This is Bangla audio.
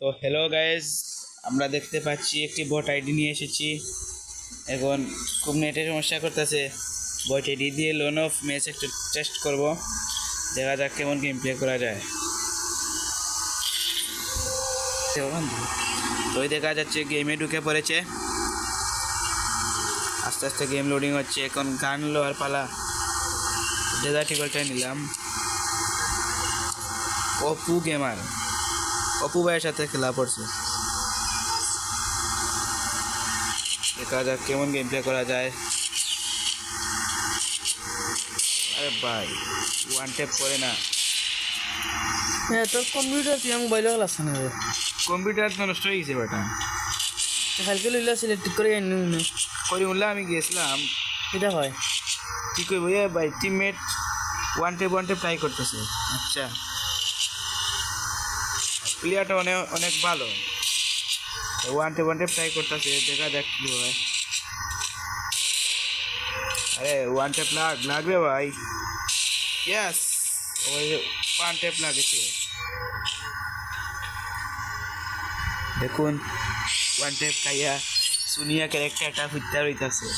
তো হ্যালো গাইস, আমরা দেখতে পাচ্ছি একটি বট আইডি নিয়ে এসেছি। এখন খুব নেটের সমস্যা করতেছে। বট আইডি দিয়ে লোন অফ ম্যাচ একটু টেস্ট করব, দেখা যাক কেমন গেম প্লে করা যায়। তো দেখা যাচ্ছে গেমে ঢুকে পড়েছে, আস্তে আস্তে গেম লোডিং হচ্ছে। এখন গান লোয়ার পালা, ডেজার্টিকলটা নিলাম। অপু গেমার, অপু ভাইয়ের সাথে খেলা পড়ছে। দেখা যাক কেমন গেম প্লে করা যায়। আরে ভাই, ওয়ান ট্যাপ করে না। হ্যাঁ, তোর কম্পিউটার তুই মোবাইলে হল আসছে না রে। কম্পিউটার তো নষ্ট হয়ে গেছে বেটা। কালকে লইলা সিলেক্ট করে আনি না করি উল্লা আমি গেছিলাম, এটা হয়। কি করবো এ ভাই, টিমমেট ওয়ান ট্যাপ ট্রাই করতেছে। আচ্ছা, প্লেয়ারটা অনেক অনেক ভালো, ওয়ান ট্যাপ ট্রাই করতেছে। দেখা যাক কি হয়। আরে ওয়ান ট্যাপ লাগবে ভাই। ইয়েস, ওই ওয়ান ট্যাপ লাগেছে। দেখুন ওয়ান ট্যাপ খাইয়া সুনিয়া ক্যারেক্টারটা ফিরতে হইতেছে।